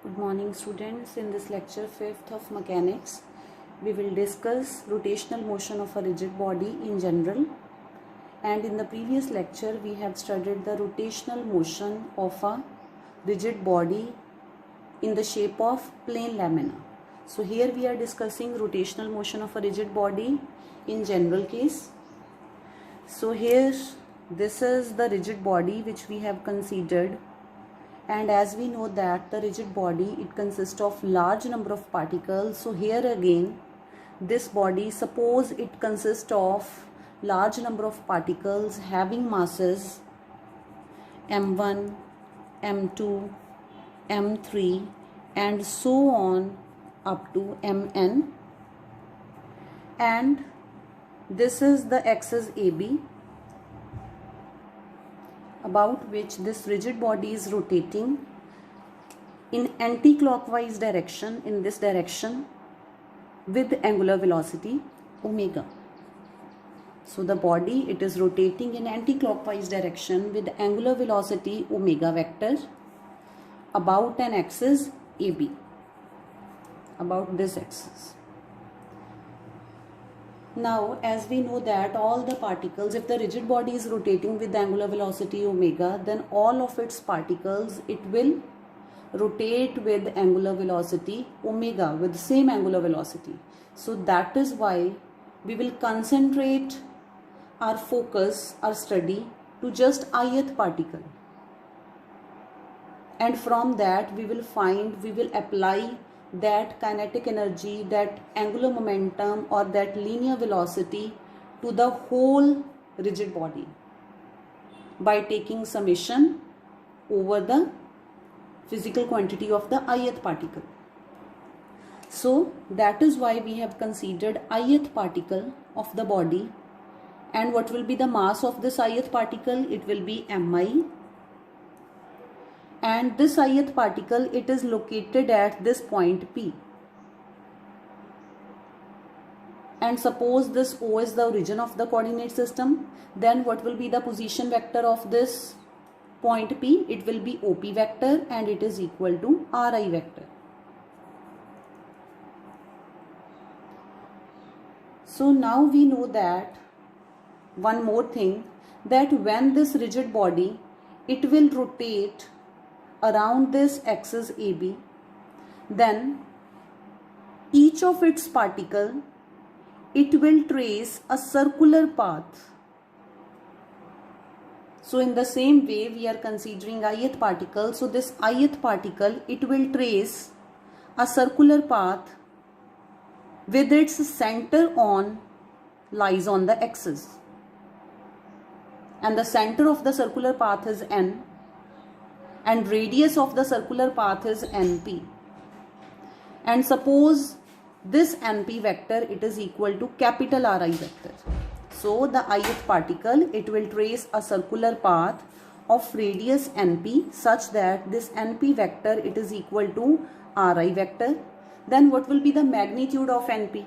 Good morning students. In this lecture 5th of mechanics, we will discuss rotational motion of a rigid body in general. And in the previous lecture, we have studied the rotational motion of a rigid body in the shape of plane lamina. So here we are discussing rotational motion of a rigid body in general case. So here this is the rigid body which we have considered. And as we know that the rigid body, it consists of large number of particles. So here again, this body, suppose it consists of large number of particles having masses m1, m2, m3 and so on up to mn. And this is the axis AB, about which this rigid body is rotating in anti-clockwise direction, in this direction, with angular velocity omega. So the body, it is rotating in anti-clockwise direction with angular velocity omega vector about an axis AB, about this axis. Now, as we know that all the particles, if the rigid body is rotating with angular velocity omega, then all of its particles, it will rotate with angular velocity omega, with the same angular velocity. So that is why we will concentrate our focus, our study to just ith particle. And from that we will apply that kinetic energy, that angular momentum or that linear velocity to the whole rigid body by taking summation over the physical quantity of the ith particle. So that is why we have considered ith particle of the body. And what will be the mass of this ith particle? It will be mi. And this ith particle, it is located at this point P. And suppose this O is the origin of the coordinate system, then what will be the position vector of this point P? It will be OP vector and it is equal to RI vector. So now we know that one more thing, that when this rigid body, it will rotate around this axis AB, then each of its particle, it will trace a circular path. So in the same way we are considering ith particle. So this ith particle, it will trace a circular path with its center lies on the axis. And the center of the circular path is N. And radius of the circular path is NP. And suppose this NP vector, it is equal to capital RI vector. So the ith particle, it will trace a circular path of radius NP such that this NP vector, it is equal to RI vector. Then what will be the magnitude of NP?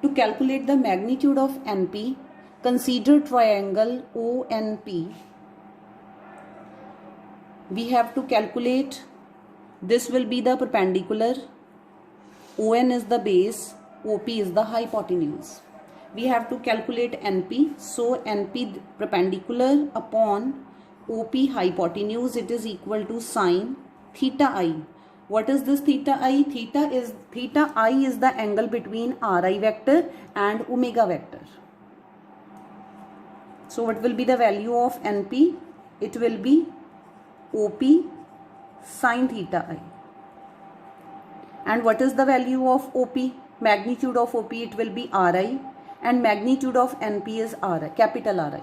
To calculate the magnitude of NP, consider triangle ONP. We have to calculate, this will be the perpendicular, ON is the base, OP is the hypotenuse. We have to calculate NP, so NP perpendicular upon OP hypotenuse, it is equal to sine theta I. What is this theta I? Theta I is the angle between RI vector and omega vector. So what will be the value of NP? It will be OP sine theta I. And what is the value of OP? Magnitude of OP, it will be RI, and magnitude of NP is RI, capital RI.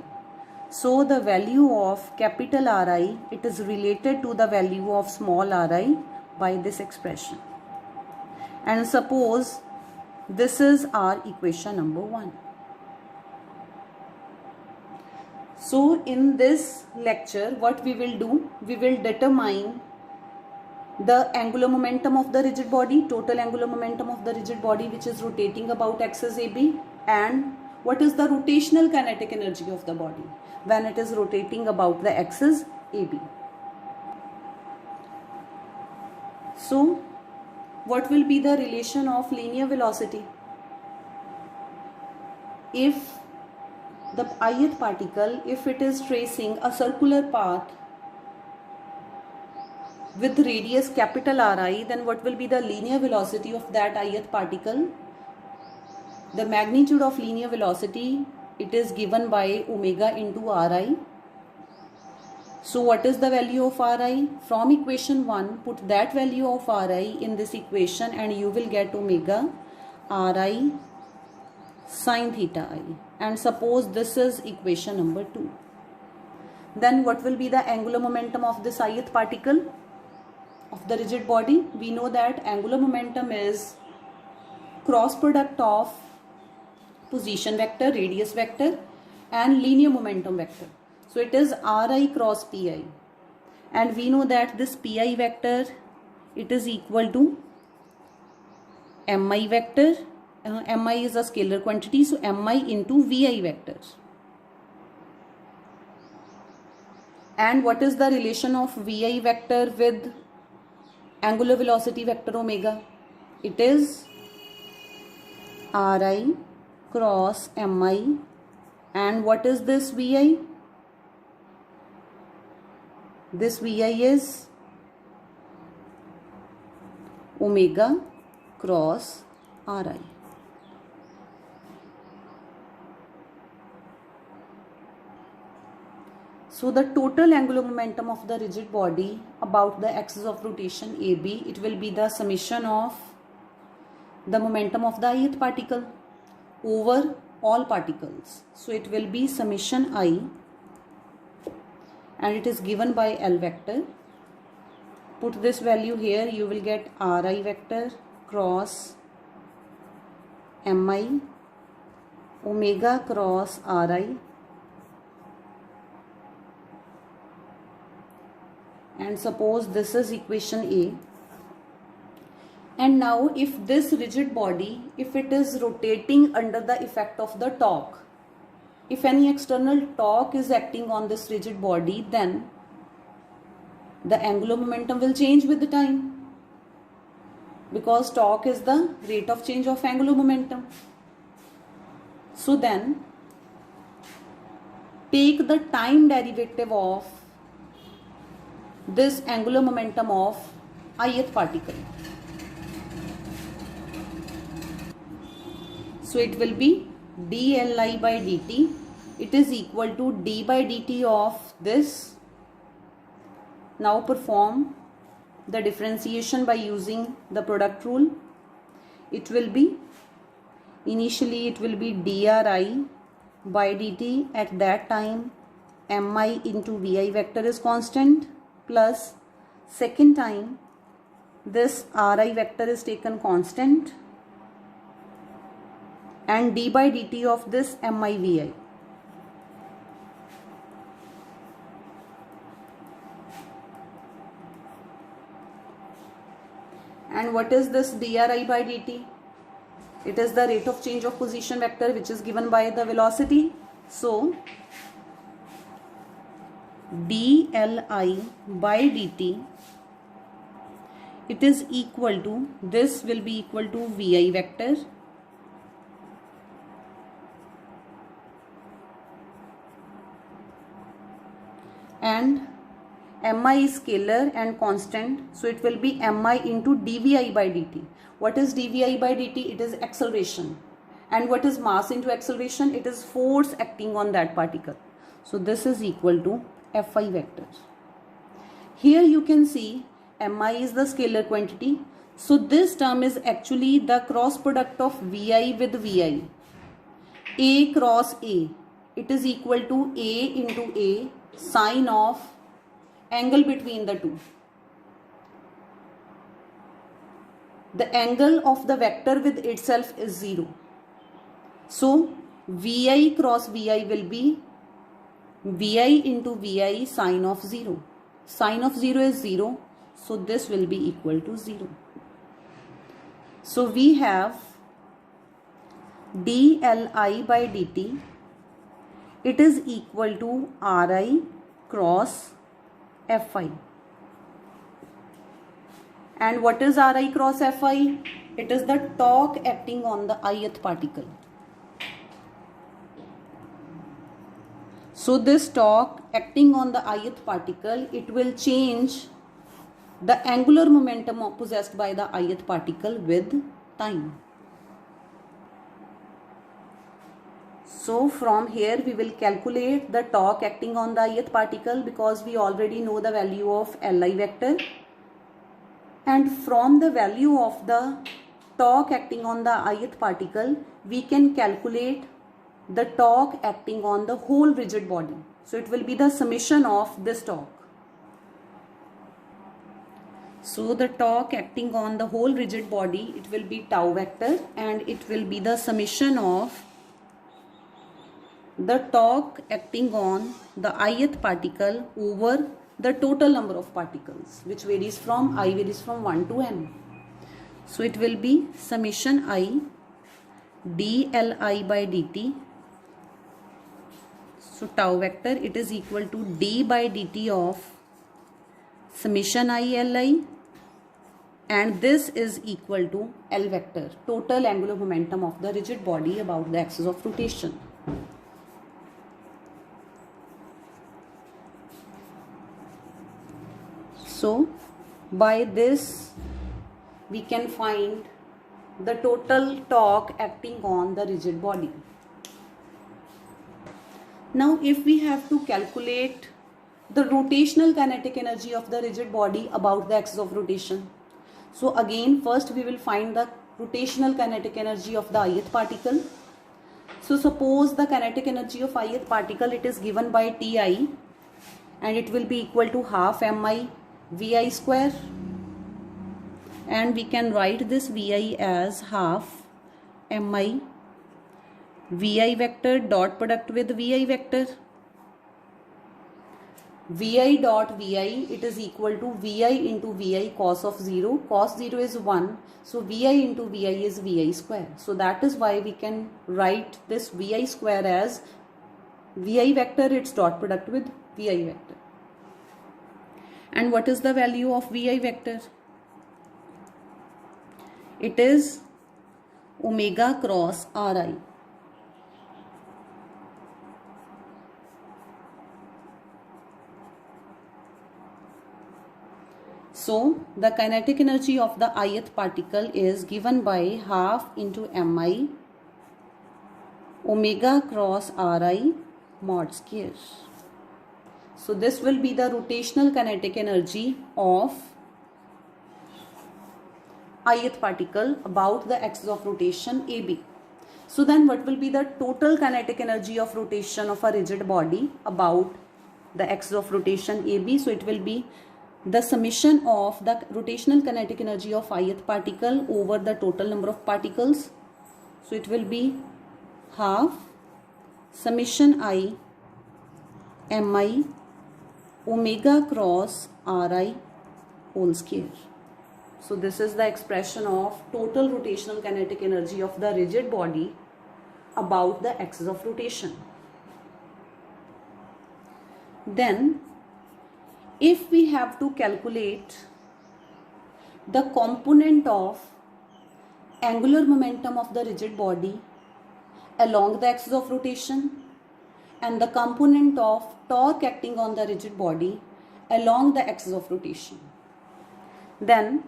So the value of capital RI, it is related to the value of small ri by this expression. And suppose this is our equation number 1. So in this lecture, what we will do, we will determine the angular momentum of the rigid body, total angular momentum of the rigid body which is rotating about axis AB, and what is the rotational kinetic energy of the body when it is rotating about the axis AB. So what will be the relation of linear velocity? If the ith particle, if it is tracing a circular path with radius capital Ri, then what will be the linear velocity of that ith particle? The magnitude of linear velocity, it is given by omega into Ri. So what is the value of Ri? From equation 1, put that value of Ri in this equation and you will get omega Ri sin theta I. And suppose this is equation number 2. Then what will be the angular momentum of this ith particle of the rigid body? We know that angular momentum is cross product of position vector, radius vector and linear momentum vector. So it is Ri cross Pi, and we know that this Pi vector, it is equal to Mi vector. Mi is a scalar quantity, so Mi into Vi vector. And what is the relation of Vi vector with angular velocity vector omega? It is Ri cross Mi. And what is this Vi? This Vi is omega cross Ri. So the total angular momentum of the rigid body about the axis of rotation AB, it will be the summation of the momentum of the ith particle over all particles. So it will be summation I, and it is given by L vector. Put this value here, you will get Ri vector cross Mi omega cross Ri, and suppose this is equation A. And now if this rigid body, if it is rotating under the effect of the torque, if any external torque is acting on this rigid body, then the angular momentum will change with the time, because torque is the rate of change of angular momentum. So then take the time derivative of this angular momentum of ith particle. So it will be dLi by dt. It is equal to d by dt of this. Now perform the differentiation by using the product rule. It will be, initially it will be dRi by dt. At that time Mi into Vi vector is constant, plus second time this Ri vector is taken constant, and d by dt of this Mi Vi. And what is this dRi by dt? It is the rate of change of position vector which is given by the velocity. So dLi by dt, it is equal to, this will be equal to Vi vector and Mi is scalar and constant, so it will be Mi into dVi by dt. What is dVi by dt? It is acceleration. And what is mass into acceleration? It is force acting on that particle. So this is equal to Fi vector. Here you can see Mi is the scalar quantity. So this term is actually the cross product of Vi with Vi. A cross A. It is equal to A into A sine of angle between the two. The angle of the vector with itself is 0. So Vi cross Vi will be Vi into Vi sine of 0. Sine of 0 is 0. So this will be equal to 0. So we have dLi by dt. It is equal to Ri cross Fi. And what is Ri cross Fi? It is the torque acting on the ith particle. So this torque acting on the ith particle, it will change the angular momentum possessed by the ith particle with time. So from here we will calculate the torque acting on the ith particle, because we already know the value of Li vector. And from the value of the torque acting on the ith particle, we can calculate the torque acting on the whole rigid body. So it will be the summation of this torque. So the torque acting on the whole rigid body, it will be tau vector, and it will be the summation of the torque acting on the ith particle over the total number of particles, which varies from 1 to n. So it will be summation I dli by dt. So tau vector, it is equal to d by dt of summation I li, and this is equal to L vector, total angular momentum of the rigid body about the axis of rotation. So by this we can find the total torque acting on the rigid body. Now if we have to calculate the rotational kinetic energy of the rigid body about the axis of rotation, so again first we will find the rotational kinetic energy of the ith particle. So suppose the kinetic energy of ith particle, it is given by Ti, and it will be equal to half mi Vi square, and we can write this Vi as half mi Vi vector dot product with Vi vector. Vi dot Vi, it is equal to Vi into Vi cos of 0. Cos 0 is 1. So Vi into Vi is Vi square. So that is why we can write this Vi square as Vi vector, its dot product with Vi vector. And what is the value of Vi vector? It is omega cross Ri. So the kinetic energy of the ith particle is given by half into mi omega cross Ri mod square. So this will be the rotational kinetic energy of ith particle about the axis of rotation AB. So then what will be the total kinetic energy of rotation of a rigid body about the axis of rotation AB? So it will be the summation of the rotational kinetic energy of ith particle over the total number of particles. So it will be half summation I mi omega cross Ri whole square. So this is the expression of total rotational kinetic energy of the rigid body about the axis of rotation. Then if we have to calculate the component of angular momentum of the rigid body along the axis of rotation and the component of torque acting on the rigid body along the axis of rotation, then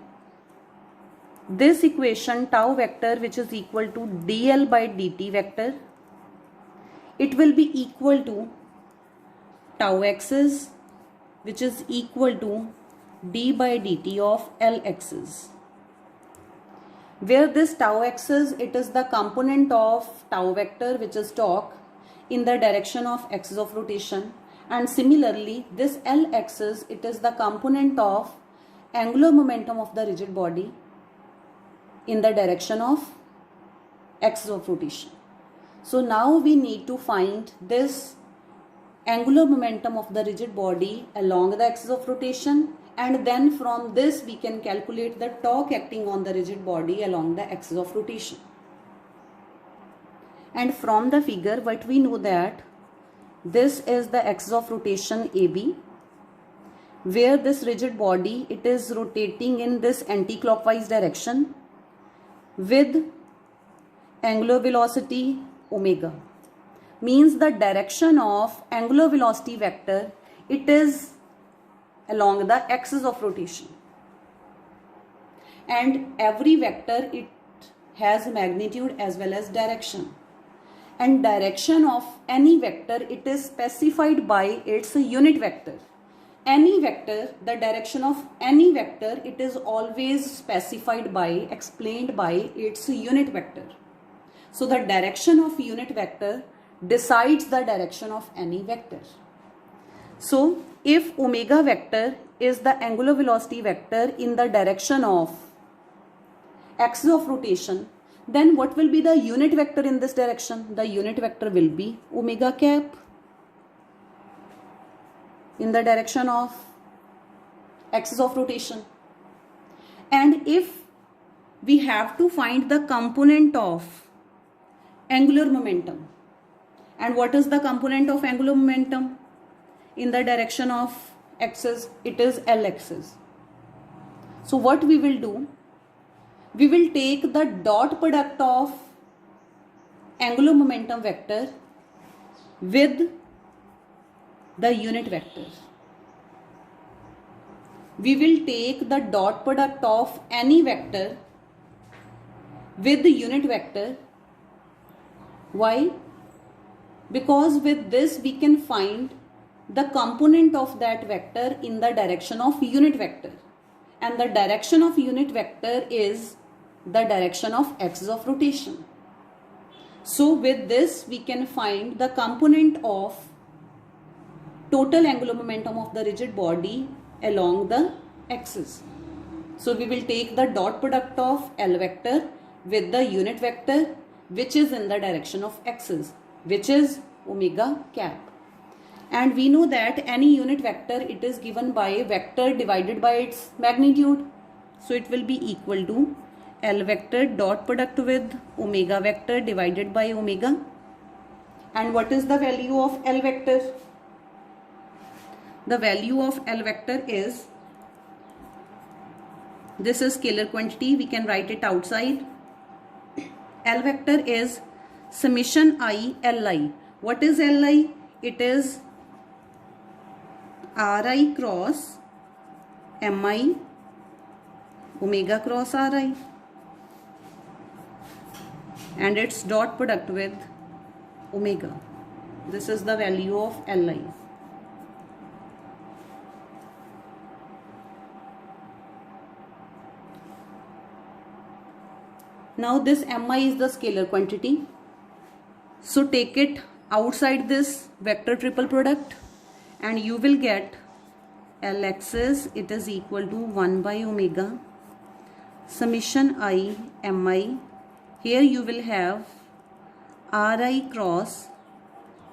this equation tau vector, which is equal to dl by dt vector, it will be equal to tau x's, which is equal to d by dt of L x's, where this tau x's, it is the component of tau vector, which is torque, in the direction of axis of rotation, and similarly this L x's, it is the component of angular momentum of the rigid body in the direction of axis of rotation. So now we need to find this angular momentum of the rigid body along the axis of rotation, and then from this we can calculate the torque acting on the rigid body along the axis of rotation. And from the figure what we know that this is the axis of rotation AB, where this rigid body, it is rotating in this anti-clockwise direction with angular velocity omega. Means the direction of angular velocity vector, it is along the axis of rotation, and every vector, it has magnitude as well as direction, and direction of any vector, it is specified by its unit vector. Any vector, the direction of any vector, it is always specified by, explained by its unit vector. So the direction of unit vector decides the direction of any vector. So if omega vector is the angular velocity vector in the direction of axis of rotation, then what will be the unit vector in this direction? The unit vector will be omega cap in the direction of axis of rotation. And if we have to find the component of angular momentum, and what is the component of angular momentum in the direction of axis? It is L axis. So what we will do, we will take the dot product of angular momentum vector with the unit vector. We will take the dot product of any vector with the unit vector. Why? Because with this we can find the component of that vector in the direction of unit vector, and the direction of unit vector is the direction of axis of rotation. So with this we can find the component of total angular momentum of the rigid body along the axis. So we will take the dot product of L vector with the unit vector which is in the direction of axis, which is omega cap. And we know that any unit vector, it is given by vector divided by its magnitude. So it will be equal to L vector dot product with omega vector divided by omega. And what is the value of L vector? The value of L vector is, this is scalar quantity, we can write it outside. L vector is summation I Li. What is Li? It is Ri cross Mi omega cross Ri, and its dot product with omega. This is the value of Li. Now this Mi is the scalar quantity. So take it outside this vector triple product and you will get L axis, it is equal to 1 by omega summation I Mi. Here you will have Ri cross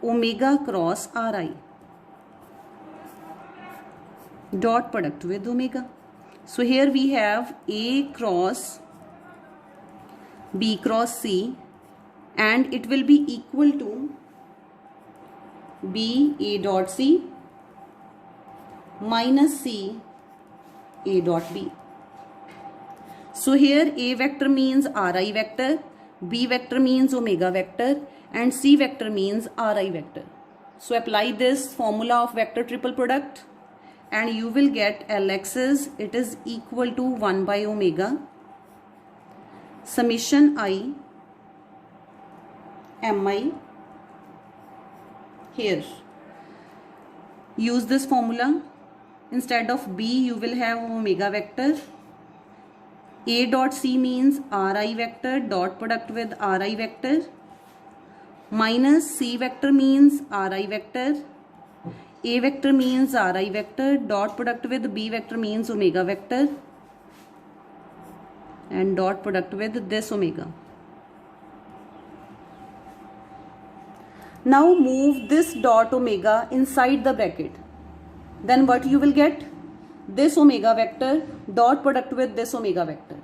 omega cross Ri dot product with omega. So here we have A cross B cross C, and it will be equal to B A dot C minus C A dot B. So here A vector means Ri vector, B vector means omega vector, and C vector means Ri vector. So apply this formula of vector triple product and you will get L axis, it is equal to 1 by omega summation I Mi. Here use this formula. Instead of B you will have omega vector. A dot C means Ri vector dot product with Ri vector minus C vector means Ri vector. A vector means Ri vector dot product with B vector means omega vector, and dot product with this omega. Now move this dot omega inside the bracket. Then what you will get? This omega vector dot product with this omega vector,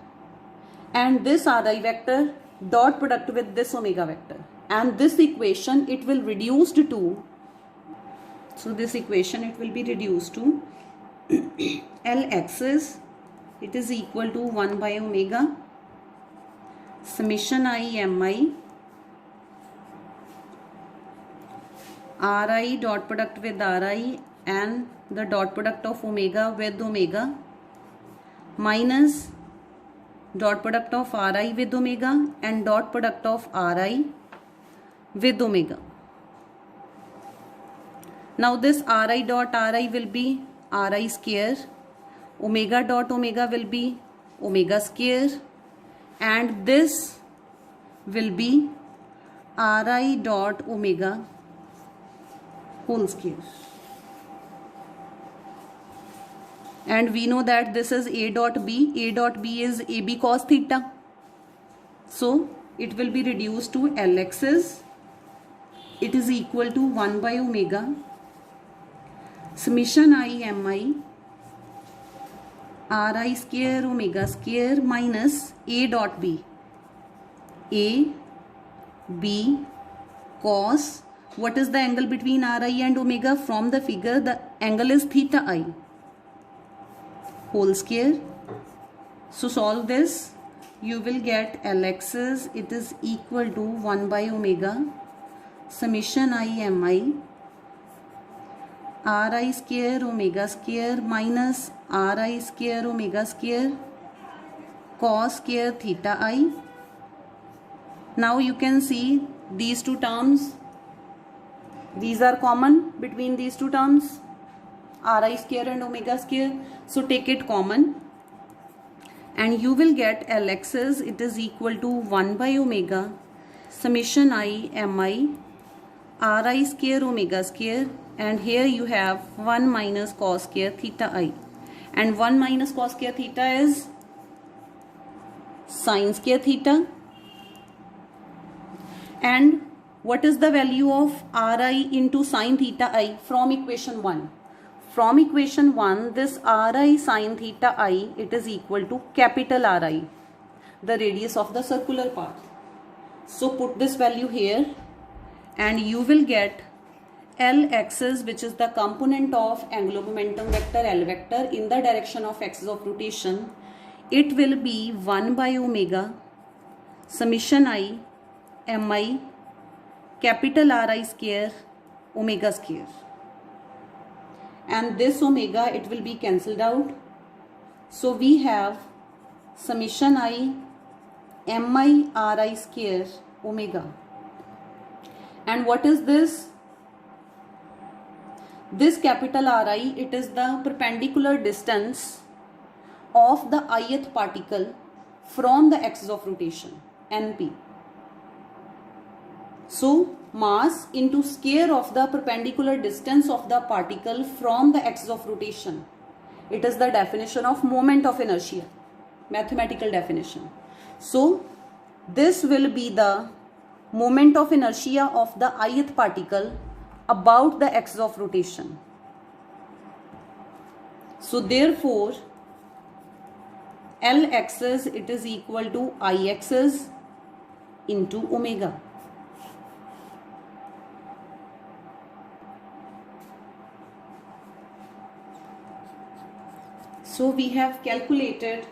and this Ri vector dot product with this omega vector, and this equation it will reduce to, so this equation it will be reduced to Lx's, it is equal to 1 by omega summation I mi Ri dot product with Ri and the dot product of omega with omega minus dot product of Ri with omega and dot product of Ri with omega. Now this Ri dot Ri will be Ri square, omega dot omega will be omega square, and this will be Ri dot omega whole square. And we know that this is A dot B. A dot B is AB cos theta. So it will be reduced to Lx's. It is equal to 1 by omega summation I mi Ri square omega square minus A dot B. A, B, cos. What is the angle between Ri and omega? From the figure, the angle is theta I whole square. So solve this. You will get Lx's. It is equal to 1 by omega summation I mi Ri square omega square minus Ri square omega square cos square theta I. Now you can see these two terms. These are common between these two terms, Ri square and omega square. So take it common and you will get Lx's. It is equal to 1 by omega summation I mi Ri square omega square, and here you have 1 minus cos square theta I, and 1 minus cos square theta is sin square theta. And what is the value of Ri into sin theta I from equation 1? From equation 1, this Ri sin theta I, it is equal to capital Ri, the radius of the circular path. So put this value here and you will get Lx's, which is the component of angular momentum vector L vector in the direction of axis of rotation. It will be 1 by omega summation I mi capital Ri square omega square, and this omega, it will be cancelled out. So we have summation I mi Ri square omega. And what is this? This capital Ri, it is the perpendicular distance of the ith particle from the axis of rotation, np. So mass into square of the perpendicular distance of the particle from the axis of rotation. It is the definition of moment of inertia, mathematical definition. So this will be the moment of inertia of the ith particle about the axis of rotation. So therefore Lx's, it is equal to Ix's into omega. So we have calculated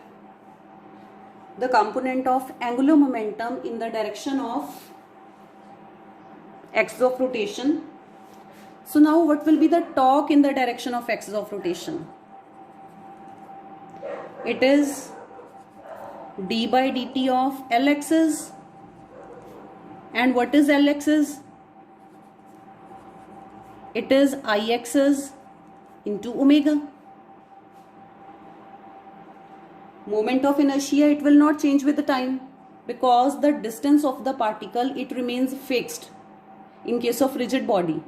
the component of angular momentum in the direction of axis of rotation. So now what will be the torque in the direction of axis of rotation? It is d by dt of Lx's. And what is Lx's? It is Ix's into omega. Moment of inertia, it will not change with the time because the distance of the particle, it remains fixed in case of rigid body.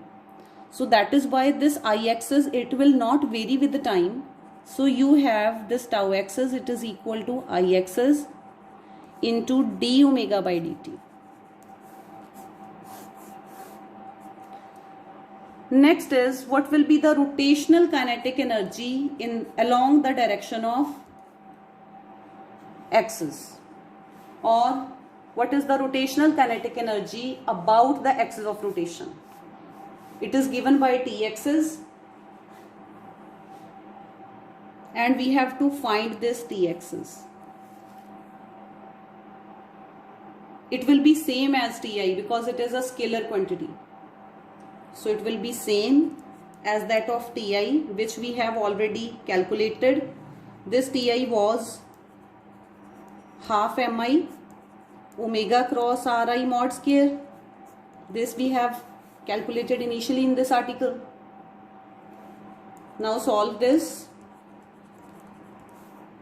So that is why this Ix's, it will not vary with the time. So you have this tau x's, it is equal to Ix's into d omega by dt. Next is what will be the rotational kinetic energy along the direction of axis, or what is the rotational kinetic energy about the axis of rotation. It is given by Tx's. and we have to find this t-axis. It will be same as ti because it is a scalar quantity. So it will be same as that of ti, which we have already calculated. This ti was half mi omega cross ri mod square. This we have calculated initially in this article. Now solve this.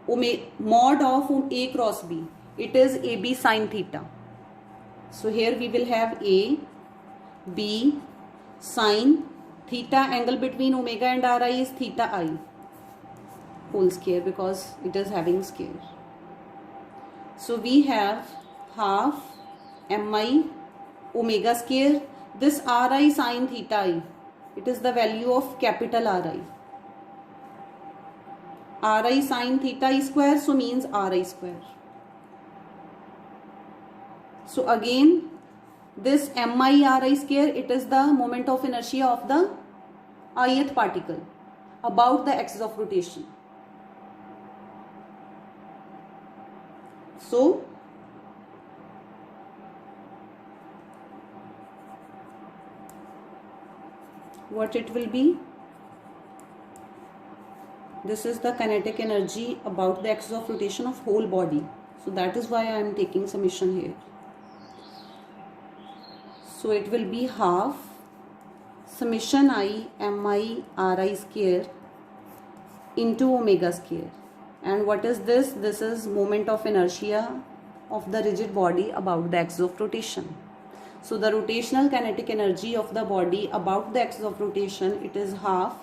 Mod of a cross b, it is ab sin theta. So here we will have a, b, sin theta, angle between omega and ri is theta I whole square because it is having square. So we have half mi omega square. This ri sin theta I, it is the value of capital Ri. Ri sin theta square, so means ri square. So again, this mi ri square, it is the moment of inertia of the ith particle about the axis of rotation. So what it will be? This is the kinetic energy about the axis of rotation of whole body. So that is why I am taking summation here. So it will be half summation I mi ri square into omega square. And what is this? This is moment of inertia of the rigid body about the axis of rotation. So the rotational kinetic energy of the body about the axis of rotation, it is half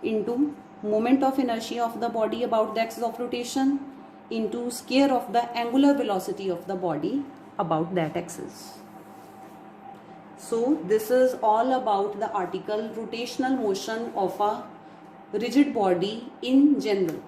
into moment of inertia of the body about the axis of rotation into square of the angular velocity of the body about that axis. So this is all about the article rotational motion of a rigid body in general.